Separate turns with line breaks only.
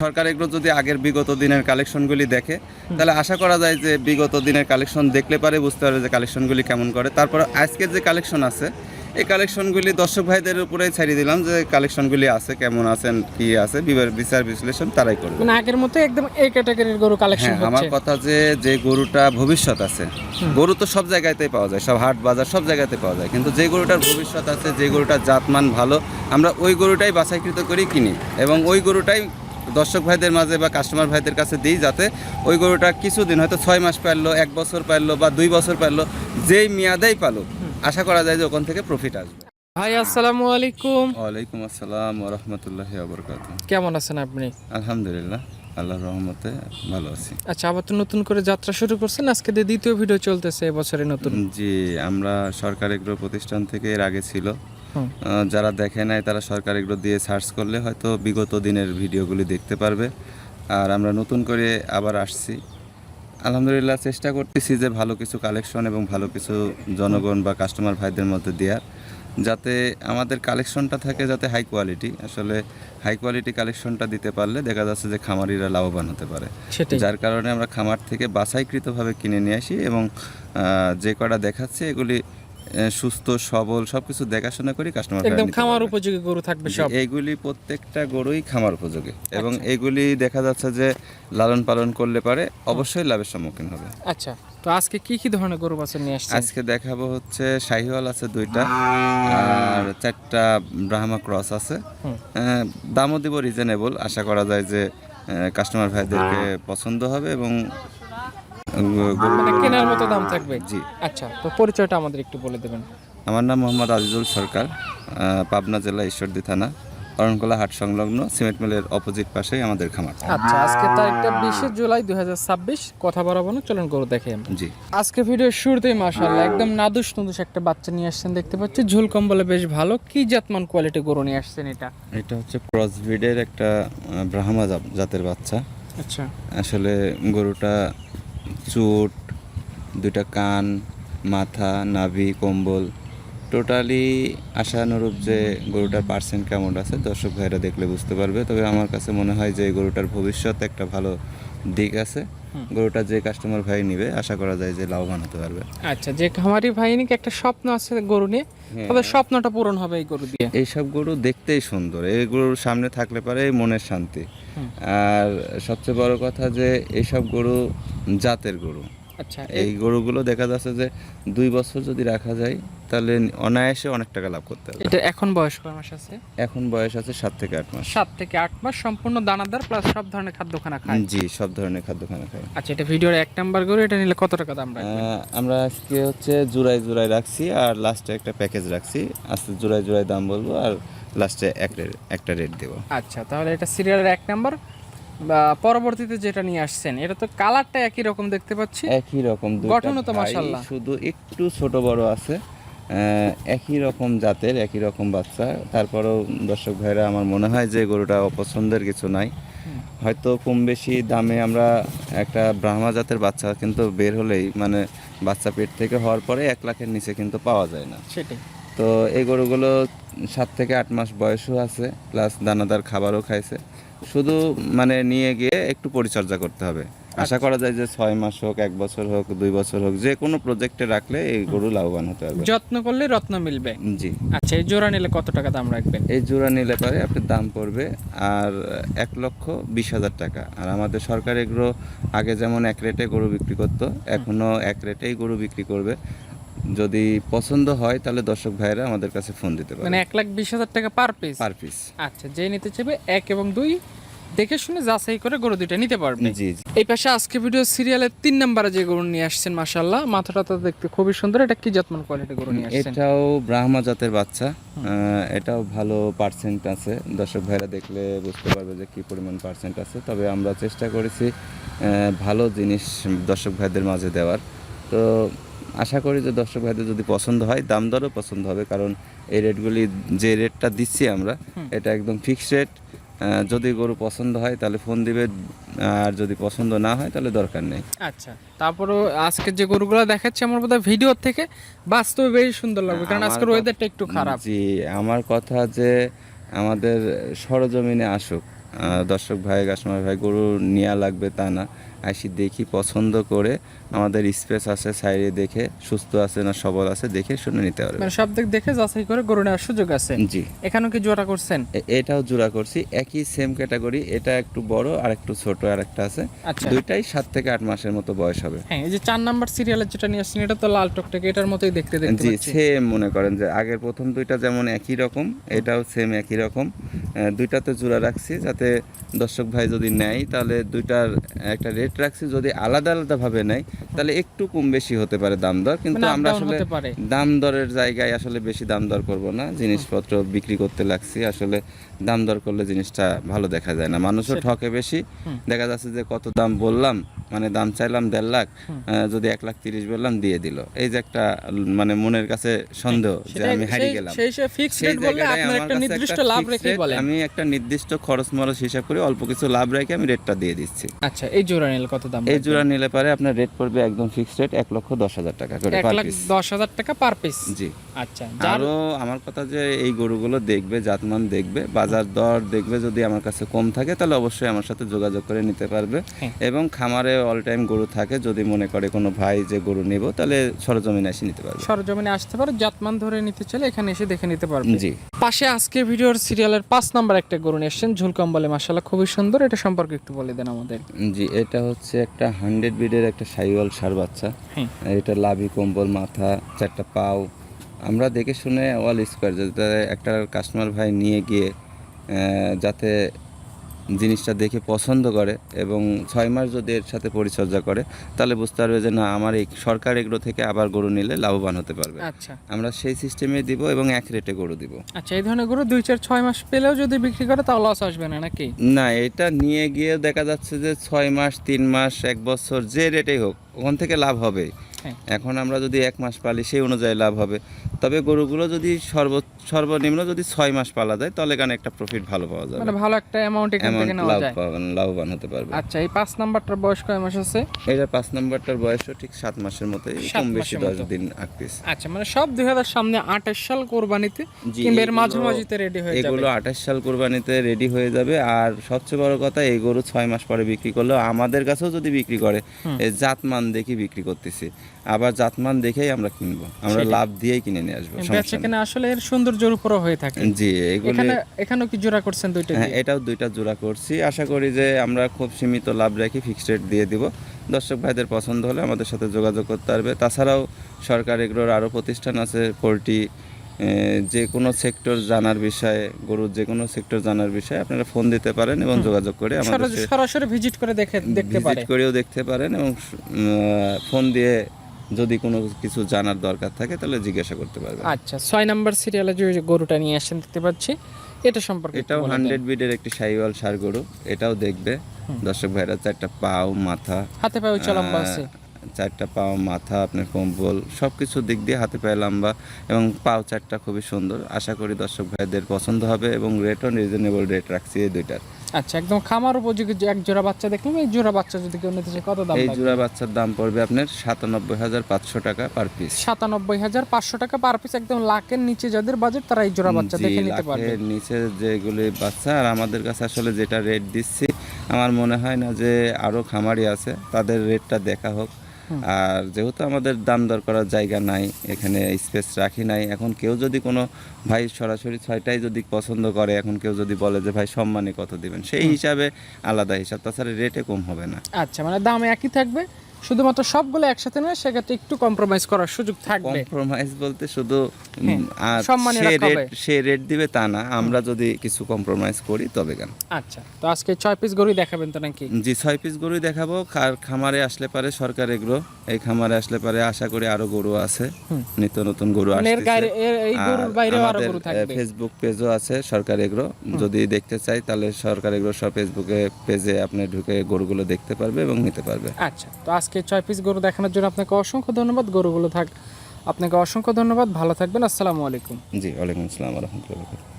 সরকার এগুলো যদি আগের বিগত দিনের কালেকশনগুলি দেখে তাহলে আশা করা যায় যে বিগত দিনের কালেকশন দেখলে পারে বুঝতে পারবে যে কালেকশনগুলি কেমন করে। তারপর আজকের যে কালেকশন আছে এই কালেকশনগুলি দর্শক ভাইদের উপরেই ছাড়িয়ে দিলাম যে কালেকশনগুলি আছে কেমন আছেন কি আছে বিচার বিশ্লেষণ তারাই করবে।
মানে আগের মতো একদম এই ক্যাটাগরির গরু কালেকশন
হ্যাঁ,
হচ্ছে।
আমার কথা যে গরুটা ভবিষ্যৎ আছে, গরু তো সব জায়গাতেই পাওয়া যায়, সব হাট বাজার সব জায়গাতে পাওয়া যায়, কিন্তু যে গরুটার ভবিষ্যৎ আছে, যে গরুটার জাতমান ভালো, আমরা ওই গরুটাই বাছাইকৃত করি কিনি এবং ওই গরুটাই দর্শক ভাইদের মাঝে বা কাস্টমার ভাইদের কাছে দিই, যাতে ওই গরুটা কিছুদিন হয়তো 6 মাস পারলো, 1 বছর পারলো বা 2 বছর পারলো, যেই মেয়াদেই পালো আশা করা যায় যে ওখান থেকে প্রফিট আসবে।
ভাই আসসালামু আলাইকুম।
ওয়ালাইকুম আসসালাম ওয়া রাহমাতুল্লাহি ওয়া বারাকাতুহু।
কেমন আছেন আপনি?
আলহামদুলিল্লাহ, আল্লাহর রহমতে ভালো আছি।
আচ্ছা, আবার তো নতুন করে যাত্রা শুরু করছেন, আজকে দিয়ে দ্বিতীয় ভিডিও চলতেছে এবছরে নতুন।
জি, আমরা সরকার এগ্রো প্রতিষ্ঠান থেকে এর আগে ছিল, যারা দেখে নাই তারা সরকার এগ্রো দিয়ে সার্চ করলে হয়তো বিগত দিনের ভিডিওগুলি দেখতে পারবে। আর আমরা নতুন করে আবার আসছি, আলহামদুলিল্লাহ চেষ্টা করতেছি যে ভালো কিছু কালেকশন এবং ভালো কিছু জনগণ বা কাস্টমার ভাইদের মধ্যে দেওয়ার, যাতে আমাদের কালেকশনটা থাকে যাতে হাই কোয়ালিটি। আসলে হাই কোয়ালিটি কালেকশনটা দিতে পারলে দেখা যাচ্ছে যে খামারিরা লাভবান হতে পারে। যার কারণে আমরা খামার থেকে বাছাইকৃতভাবে কিনে নিয়ে আসি এবং যে কটা দেখাচ্ছে এগুলি সুস্থ সবল সবকিছু দেখাশোনা করি কাস্টমার
একদম খামার উপযোগী গরু থাকবে সব।
এইগুলি প্রত্যেকটা গরুই খামার উপযোগী এবং এইগুলি দেখা যাচ্ছে যে লালন পালন করলে পারে অবশ্যই লাভের সম্মুখীন হবে।
আচ্ছা, তো আজকে কি কি ধরনের গরু বাছুর নিয়ে আসছেন?
আজকে দেখাবো হচ্ছে শাহিওয়াল আছে 2টা আর 4টা ব্রাহ্মা ক্রস আছে। দামও দিব রিজনেবল, আশা করা যায় যে কাস্টমার ভাইদেরকে পছন্দ হবে এবং
মানে কেনার মতো দাম থাকবে।
জি।
আচ্ছা, তো পরিচয়টা আমাদের একটু বলে দেবেন।
আমার নাম মোহাম্মদ আজিজুল সরকার, পাবনা জেলা ঈশ্বরদী থানা, অরণকোলা হাট সংলগ্ন সিমেন্ট মিলের অপোজিট পাশেই আমাদের খামার।
আচ্ছা, আজকে তারিখটা 20 জুলাই 2026। কথা বাড়াবো না, চলুন গরু দেখে।
জি,
আজকে ভিডিওর শুরুতেই মাশাআল্লাহ একদম নাদুস নুদুস একটা বাচ্চা নিয়ে আসছেন দেখতে পাচ্ছি, ঝুল কম্বলে বেশ ভালো। কি জাতমান কোয়ালিটি গরু নিয়ে আসছেন এটা?
এটা হচ্ছে ক্রস ব্রিডের একটা ব্রাহ্মা জাতের বাচ্চা।
আচ্ছা,
আসলে গরুটা চুট, 2টা কান, মাথা, নাভি, কম্বল টোটালি আশানুরূপ যে গরুটার পার্সেন্ট কেমন আছে দর্শক ভাইরা দেখলে বুঝতে পারবে। তবে আমার কাছে মনে হয় যে গরুটার ভবিষ্যৎ একটা ভালো দিক আছে। গরুটা যে কাস্টমার ভাই নিবে আশা করা যায় যে লাভবান হতে পারবে।
আচ্ছা, যে খামারি ভাই নাকি একটা স্বপ্ন আছে গরু নিয়ে, তবে স্বপ্নটা পূরণ হবে এই গরু দিয়ে।
এইসব গরু দেখতেই সুন্দর, এই গরুর সামনে থাকলে পারে মনের শান্তি। আর সবচেয়ে বড় কথা যে এইসব গরু জাতের গরু।
আচ্ছা,
এই গরুগুলো দেখা যাচ্ছে যে 2 বছর যদি রাখা যায় তাহলে অনায়াসে অনেক টাকা লাভ করতে হবে।
এটা এখন বয়স কয় মাস আছে?
এখন বয়স আছে 7 থেকে 8 মাস।
7 থেকে 8 মাস, সম্পূর্ণ দানাদার প্লাস সব ধরনের খাদ্য খানা খায়।
জি, সব ধরনের খাদ্য খানা খায়।
আচ্ছা, এটা ভিডিওর 1 নাম্বার গরু, এটা নিলে কত টাকা দাম রাখবেন?
আমরা আজকে হচ্ছে জোড়ায় রাখছি আর লাস্টে একটা প্যাকেজ রাখছি। আজকে জোড়ায় দাম বলবো আর লাস্টে একটা রেট দেবো।
আচ্ছা, তাহলে এটা সিরিয়ালের 1 নাম্বার। বা পরবর্তীতে যেটা নিয়ে আসছেন এটা তো কালারটা একই রকম দেখতে পাচ্ছি,
একই রকম,
গঠনও তো মাশাআল্লাহ,
শুধু একটু ছোট বড় আছে। একই রকম জাতের, একই রকম বাচ্চা। তারপরেও দর্শক ভাইরা আমার মনে হয় যে গরুটা অপছন্দের কিছু নাই। হয়তো কম বেশি দামে আমরা একটা ব্রাহ্মা জাতের বাচ্চা কিন্তু বের হলেই মানে বাচ্চা পেট থেকে হওয়ার পরে 1 লাখের নিচে কিন্তু পাওয়া যায় না।
সেটাই।
তো এই গরুগুলো 7 থেকে 8 মাস বয়সও আছে, প্লাস দানাদার খাবারও খাইছে। শুধু মানে নিয়ে গিয়ে একটু পরিচর্যা করতে হবে। আশা করা যায় যে 6 মাস হোক, 1 বছর হোক, 2 বছর হোক, যে কোনো প্রজেক্টে রাখলে এই গরু লাভবান হতে হবে।
যত্ন করলে রত্ন মিলবে।
জি।
আচ্ছা, এই জোড়া নিলে কত টাকা দাম রাখবেন?
এই জোড়া নিলে পারে আপনার দাম পড়বে আর 1,20,000 টাকা। আর আমাদের সরকার এগুলো আগে যেমন 1 রেটে গরু বিক্রি করতো, এখনও 1 রেটেই গরু বিক্রি করবে। যদি পছন্দ হয় তাহলে দর্শক ভাইরা আমাদের কাছে ফোন দিতে পারে।
মানে 1,20,000 টাকা পার পিস?
Per piece.
আচ্ছা, যে নিতে চাইবে 1 এবং 2 দেখে শুনে যাচাই করে গরু দুইটা নিতে পারবে।
জি।
এই পাশে আজকে ভিডিও সিরিয়ালের 3 নম্বরে যে গরু নিয়ে আসছেন মাশাআল্লাহ, মাথাটা তো দেখতে খুবই সুন্দর। এটা কি জাতমান কোয়ালিটি গরু নিয়ে আসছেন?
এটাও ব্রাহ্মা জাতের বাচ্চা। এটাও ভালো পার্সেন্ট আছে, দর্শক ভাইরা দেখলে বুঝতে পারবে যে কি পরিমাণ পার্সেন্ট আছে। তবে আমরা চেষ্টা করেছি ভালো জিনিস দর্শক ভাইদের মাঝে দেওয়ার। তো আশা করি যে দর্শক ভাইদের যদি পছন্দ হয়, দাম দরও পছন্দ হবে, কারণ এই রেটগুলি যে রেটটা দিচ্ছি আমরা এটা একদম ফিক্সড রেট। যদি গরু পছন্দ হয় তাহলে ফোন দিবে, আর যদি পছন্দ না হয় তাহলে দরকার নেই।
আচ্ছা, তারপরও আজকে যে গরুগুলো দেখাচ্ছি আমার বোধহয় ভিডিও থেকে বাস্তবে বেশ সুন্দর লাগবে, কারণ আজকের ওয়েদারটা একটু খারাপ।
জি, আমার কথা যে আমাদের সরজমিনে আসুক, দর্শক ভাই কাস্টমার ভাই গরু নেওয়া লাগবে তা না, আসি দেখি পছন্দ করে আমাদের স্পেস আছে সাইডে দেখে সুস্থ আছে না সবল আছে দেখে শুনে নিতে পারবে।
মানে সব দিক দেখে যাচাই করে গরু নেওয়ার সুযোগ আছে।
জি,
এখানেও কি জোড়া করছেন?
এটাও জোড়া করছি, একই সেম ক্যাটাগরি, এটা একটু বড় আর একটু ছোট আর একটা আছে।
আচ্ছা।
দুইটাই 7 থেকে 8 মাসের মতো বয়স হবে।
হ্যাঁ, এই যে 4 নাম্বার সিরিয়ালের যেটা নিয়ে আসছেন এটা তো লাল টকটকে, এটার মতোই দেখতে
জি
পাচ্ছি।
সেম, মনে করেন যে আগের প্রথম দুইটা যেমন একই রকম, এটাও সেম একই রকম। দুইটাতে জোড়া রাখছি যাতে দর্শক ভাই যদি নেয় তাহলে দুইটার একটা রেট রাখছি, যদি আলাদা আলাদাভাবে নেয় তাহলে একটু কম বেশি হতে পারে দাম দর, কিন্তু
মানে
আমরা
up down
আসলে
হতে পারে।
দাম দরের জায়গায় আসলে বেশি দাম দর করব না, জিনিসপত্র বিক্রি করতে লাগছি, আসলে দাম দর করলে জিনিসটা ভালো দেখা যায় না, মানুষও ঠকে বেশি। দেখা যাচ্ছে যে কত দাম বললাম, মানে দাম চাইলাম 1.5 লাখ, যদি 1,30,000 বললাম দিয়ে দিল, এই যে একটা মানে মনের কাছে সন্দেহ যে আমি হারিয়ে গেলাম।
সেই ফিক্সড
সেই
রেট বললে
জায়গাটায়
আপনার
আমার
একটা
কাছে
নির্দিষ্ট
একটা
লাভ
fixed
রেখেই
rate,
বলেন।
আমি একটা নির্দিষ্ট খরচ মরচ হিসাব করে অল্প কিছু লাভ রেখে আমি রেটটা দিয়ে দিচ্ছি।
আচ্ছা, এই জোড়া নিলে কত দাম?
এই জোড়া নিলে পারে আপনার রেট পড়বে একদম ফিক্সড রেট 1,10,000 টাকা করে পার পিস।
1,10,000 টাকা পার পিস।
জি।
আচ্ছা,
আরও আমার কথা যে এই গরুগুলো দেখবে, জাতমান দেখবে, বাজার দর দেখবে, যদি আমার কাছে কম থাকে তাহলে অবশ্যই আমার সাথে যোগাযোগ করে নিতে পারবে।
হ্যাঁ।
এবং খামারে অল টাইম গরু থাকে, যদি মনে করে কোনো ভাই যে গরু নেব তাহলে সরজমিনে এসে নিতে পারবে।
সরজমিনে আসতে পারে, জাতমান ধরে নিতে চাইলে এখানে এসে দেখে নিতে পারবে।
জি।
পাশে আজকের ভিডিওর সিরিয়ালের 5 নাম্বার একটা গরু নিয়ে এসেছেন, ঝুলকম্বলে মাশাআল্লাহ খুবই সুন্দর, এটা সম্পর্কে একটু বলে দেন আমাদের।
জি, এটা হচ্ছে একটা 100 ব্রিডের একটা শাহিওয়াল ষাঁড় বাচ্চা।
হ্যাঁ।
এটা লাভি কম্বল, মাথা, 4টা পাও, আমরা দেখে শুনে অল স্কোয়ার, যাতে একটা কাস্টমার ভাই নিয়ে গিয়ে যাতে জিনিসটা দেখে পছন্দ করে এবং 6 মাস যদি এর সাথে পরিচর্যা করে তাহলে বুঝতে পারবে যে না, আমার এই সরকার এগুলো থেকে আবার গরু নিলে লাভবান হতে পারবে।
আচ্ছা
আমরা সেই সিস্টেমে দিব এবং এক রেটে গরু দিব।
আচ্ছা, এই ধরনের গরু 2-4-6 মাস পেলেও যদি বিক্রি করে তাও লস আসবে না নাকি?
না, এটা নিয়ে গিয়ে দেখা যাচ্ছে যে 6 মাস, 3 মাস, 1 বছর, যে রেটেই হোক ওখান থেকে লাভ হবে।
হ্যাঁ।
এখন আমরা যদি 1 মাস পালি সেই অনুযায়ী লাভ হবে, তবে গরুগুলো যদি সর্বনিম্ন যদি 6 মাস পালা যায় তাহলে এখানে একটা প্রফিট ভালো পাওয়া যাবে,
মানে ভালো একটা অ্যামাউন্ট এখান থেকে নেওয়া যায়।
লাভবান হতে পারবে।
আচ্ছা, এই 5 নাম্বারটার বয়স কয় মাস আছে?
এটা 5 নাম্বারটার বয়সও ঠিক 7 মাসের মতোই,
7
কম বেশি
মাসের
10
মতো।
দিন আগপিস।
আচ্ছা, মানে সব 2000 সামনে 28 সাল কোরবানিতে
জি,
কিংবা এর
এগুলো-
মাঝামাঝিতে রেডি হয়ে যাবে।
এগুলো 28 সাল কোরবানিতে রেডি হয়ে যাবে। আর সবচেয়ে বড় কথা, এই গরু 6 মাস পরে বিক্রি করলেও আমাদের কাছেও যদি বিক্রি করে, এই জাতমান দেখে বিক্রি করতেছি, আবার জাতমান দেখেই আমরা কিনবো, আমরা
সেটাই।
লাভ দিয়েই কিনে নিয়ে আসবো, সমস্যা
বেচা কেনা আসলে এর সৌন্দর্যের উপরও হয়ে থাকে।
নেই। জি, এগুলো
এখানেও কি জোড়া করছেন দুইটা
হ্যাঁ,
দিয়ে?
এটাও 2টা জোড়া করছি, আশা করি যে আমরা খুব সীমিত লাভ রেখে ফিক্সড রেট দিয়ে দিব। দর্শক ভাইদের পছন্দ হলে আমাদের সাথে যোগাযোগ করতে পারবে। তাছাড়াও সরকার এগুলোর আরও প্রতিষ্ঠান আছে, পোল্ট্রি, যে কোনো সেক্টর জানার বিষয়ে, গরুর যে কোনো সেক্টর জানার বিষয়ে আপনারা ফোন দিতে পারেন এবং যোগাযোগ করে আমাদের
সরাসরি ভিজিট করে দেখতে পারে।
ভিজিট করেও দেখতে পারেন এবং ফোন দিয়ে যদি কোনো কিছু জানার দরকার থাকে তাহলে জিজ্ঞাসা করতে পারবেন।
আচ্ছা, 6 নাম্বার সিরিয়ালে যে গরুটা নিয়ে আসেন দেখতে পাচ্ছি, এটা সম্পর্কে একটু
এটাও
বলে দেন।
100 ব্রিডের একটি শাহিওয়াল ষাঁড় গরু, এটাও দেখবে দর্শক ভাইরা। 4টা পাও, মাথা,
হাতে পায়ে উঁচা লম্বা আছে।
4টা পাও, মাথা, আপনার কম্বল, সব কিছু দিক দিয়ে হাতে পায়ে লম্বা এবং পাও 4টা খুবই সুন্দর। আশা করি দর্শক ভাইদের পছন্দ হবে এবং রেটও রিজনেবল রেট রাখছি এই দুইটার।
আচ্ছা, একদম খামার উপযোগী যে এক জোড়া বাচ্চা দেখলাম, এই জোড়া বাচ্চা যদি কেউ নিতে চায় কত দাম
এই
লাগবে?
জোড়া বাচ্চার দাম পড়বে আপনার 97,500 টাকা পার পিস।
97,500 টাকা পার পিস। একদম লাখের নিচে যাদের বাজেট তারা এই জোড়া বাচ্চা দেখে নিতে পারবে।
লাখের নিচে যেগুলি বাচ্চা, আর আমাদের কাছে আসলে যেটা রেট দিচ্ছি আমার মনে হয় না যে আরও খামারি আছে তাদের রেটটা দেখা হোক। আর যেহেতু আমাদের দাম দর করার জায়গা নাই, এখানে স্পেস রাখি নাই, এখন কেউ যদি কোনো ভাই সরাসরি 6টাই যদি পছন্দ করে, এখন কেউ যদি বলে যে ভাই সম্মানে কত দিবেন, সেই হিসাবে আলাদা হিসাব, তাছাড়া রেটে কম হবে না।
আচ্ছা, মানে দাম একই থাকবে, শুধুমাত্র সবগুলো একসাথে নয়, সেক্ষেত্রে একটু কম্প্রোমাইজ করার সুযোগ থাকবে।
কম্প্রোমাইজ বলতে শুধু আর
সম্মানী রাখা হবে।
সে রেট দিবে তা না, আমরা যদি কিছু কম্প্রোমাইজ করি তবে কেন।
আচ্ছা, তো আজকে 6 পিস গরুই দেখাবেন তো নাকি?
জি, 6 পিস গরুই দেখাবো। খামারে আসলে পারে সরকার এগ্রো, এই খামারে আসলে পারে আশা করি আরো গরু আছে, নিত্য নতুন গরু
মানে
আসছে।
এই গরুর বাইরেও আরো গরু থাকবে।
ফেসবুক পেজও আছে সরকার এগ্রো, যদি দেখতে চাই তাহলে সরকার এগ্রো সব ফেসবুকে পেজে আপনি ঢুকে গরুগুলো দেখতে পারবে এবং নিতে পারবে।
আচ্ছা, তো আজকে 6 পিস গরু দেখানোর জন্য আপনাকে অসংখ্য ধন্যবাদ। গরুগুলো আপনাকে অসংখ্য ধন্যবাদ, ভালো থাকবেন, আসসালামু আলাইকুম।
জি, ওয়ালাইকুম আসসালাম ওয়া রাহমাতুল্লাহি ওয়া বারাকাতুহু।